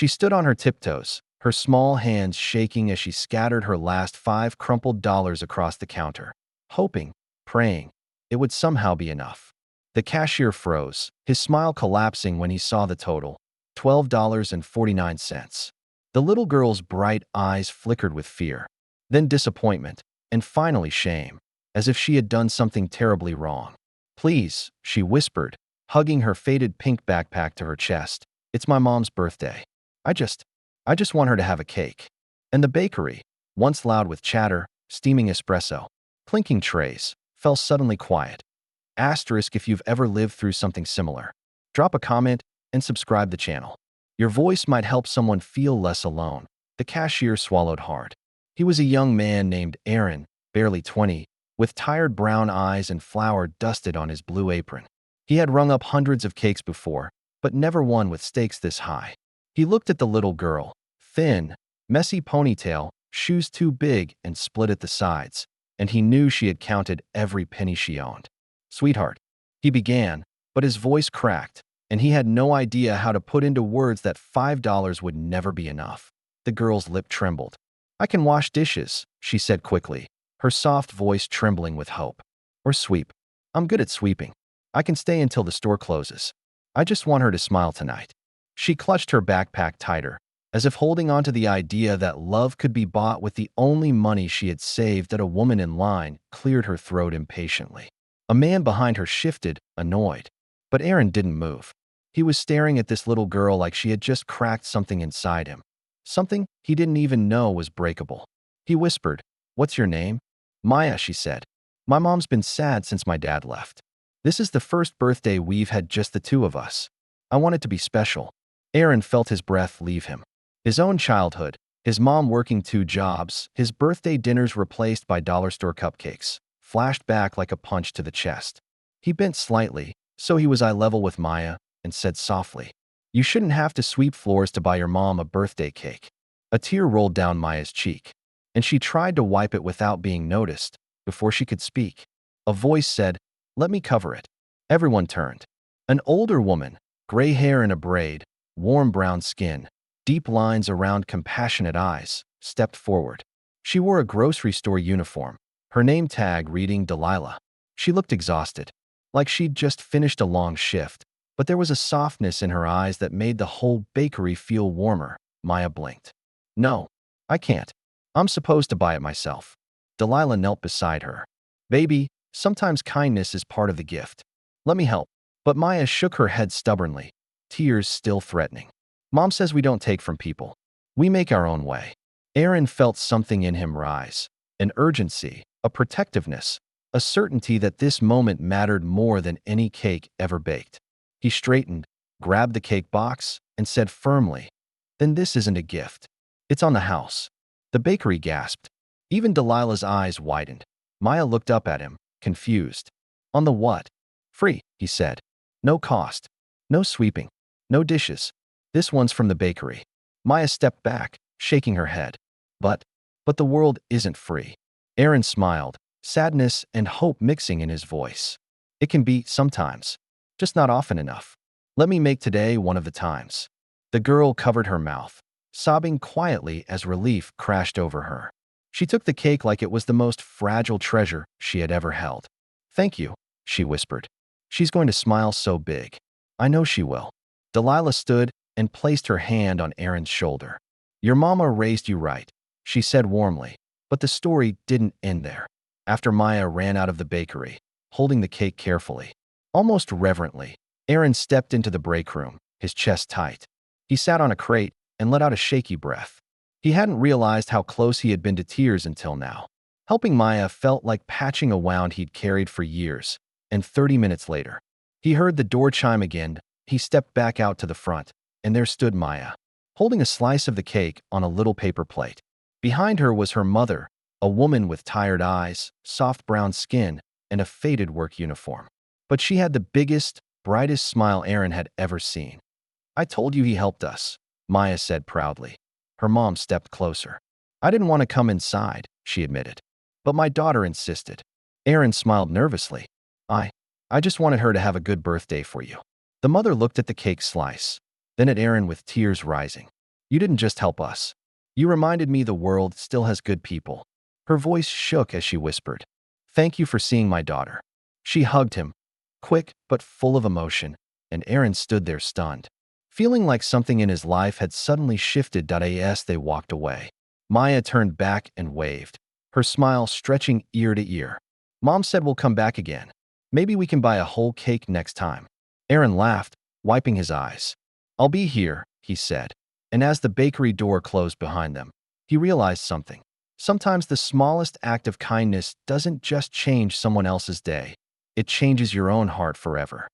She stood on her tiptoes, her small hands shaking as she scattered her last 5 crumpled dollars across the counter, hoping, praying, it would somehow be enough. The cashier froze, his smile collapsing when he saw the total, $12.49. The little girl's bright eyes flickered with fear, then disappointment, and finally shame, as if she had done something terribly wrong. "Please," she whispered, hugging her faded pink backpack to her chest. "It's my mom's birthday. I just want her to have a cake." And the bakery, once loud with chatter, steaming espresso, clinking trays, fell suddenly quiet. Asterisk if you've ever lived through something similar. Drop a comment and subscribe the channel. Your voice might help someone feel less alone. The cashier swallowed hard. He was a young man named Aaron, barely 20, with tired brown eyes and flour dusted on his blue apron. He had rung up hundreds of cakes before, but never one with stakes this high. He looked at the little girl, thin, messy ponytail, shoes too big and split at the sides, and he knew she had counted every penny she owned. "Sweetheart," he began, but his voice cracked, and he had no idea how to put into words that $5 would never be enough. The girl's lip trembled. "I can wash dishes," she said quickly, her soft voice trembling with hope. "Or sweep. I'm good at sweeping. I can stay until the store closes. I just want her to smile tonight." She clutched her backpack tighter, as if holding on to the idea that love could be bought with the only money she had saved. That a woman in line cleared her throat impatiently. A man behind her shifted, annoyed. But Aaron didn't move. He was staring at this little girl like she had just cracked something inside him. Something he didn't even know was breakable. He whispered, "What's your name?" "Maya," she said. "My mom's been sad since my dad left. This is the first birthday we've had just the two of us. I want it to be special." Aaron felt his breath leave him. His own childhood, his mom working 2 jobs, his birthday dinners replaced by dollar store cupcakes, flashed back like a punch to the chest. He bent slightly, so he was eye level with Maya, and said softly, "You shouldn't have to sweep floors to buy your mom a birthday cake." A tear rolled down Maya's cheek, and she tried to wipe it without being noticed. Before she could speak, a voice said, "Let me cover it." Everyone turned. An older woman, gray hair in a braid, warm brown skin, deep lines around compassionate eyes, stepped forward. She wore a grocery store uniform, her name tag reading Delilah. She looked exhausted, like she'd just finished a long shift, but there was a softness in her eyes that made the whole bakery feel warmer. Maya blinked. "No, I can't. I'm supposed to buy it myself." Delilah knelt beside her. "Baby, sometimes kindness is part of the gift. Let me help." But Maya shook her head stubbornly, tears still threatening. "Mom says we don't take from people. We make our own way." Aaron felt something in him rise, an urgency, a protectiveness, a certainty that this moment mattered more than any cake ever baked. He straightened, grabbed the cake box, and said firmly, "Then this isn't a gift. It's on the house." The bakery gasped. Even Delilah's eyes widened. Maya looked up at him, confused. "On the what?" "Free," he said. "No cost. No sweeping. No dishes. This one's from the bakery." Maya stepped back, shaking her head. But the world isn't free." Aaron smiled, sadness and hope mixing in his voice. "It can be sometimes, just not often enough. Let me make today one of the times." The girl covered her mouth, sobbing quietly as relief crashed over her. She took the cake like it was the most fragile treasure she had ever held. "Thank you," she whispered. "She's going to smile so big. I know she will." Delilah stood and placed her hand on Aaron's shoulder. "Your mama raised you right," she said warmly, but the story didn't end there. After Maya ran out of the bakery, holding the cake carefully, almost reverently, Aaron stepped into the break room, his chest tight. He sat on a crate and let out a shaky breath. He hadn't realized how close he had been to tears until now. Helping Maya felt like patching a wound he'd carried for years, and 30 minutes later, he heard the door chime again. He stepped back out to the front, and there stood Maya, holding a slice of the cake on a little paper plate. Behind her was her mother, a woman with tired eyes, soft brown skin, and a faded work uniform. But she had the biggest, brightest smile Aaron had ever seen. "I told you he helped us," Maya said proudly. Her mom stepped closer. "I didn't want to come inside," she admitted. "But my daughter insisted." Aaron smiled nervously. I just wanted her to have a good birthday for you." The mother looked at the cake slice, then at Aaron with tears rising. You didn't just help us. You reminded me the world still has good people." Her voice shook as she whispered, "Thank you for seeing my daughter." She hugged him, quick but full of emotion, and Aaron stood there stunned, feeling like something in his life had suddenly shifted. As they walked away, Maya turned back and waved, her smile stretching ear to ear. "Mom said we'll come back again. Maybe we can buy a whole cake next time." Aaron laughed, wiping his eyes. "I'll be here," he said. And as the bakery door closed behind them, he realized something. Sometimes the smallest act of kindness doesn't just change someone else's day, it changes your own heart forever.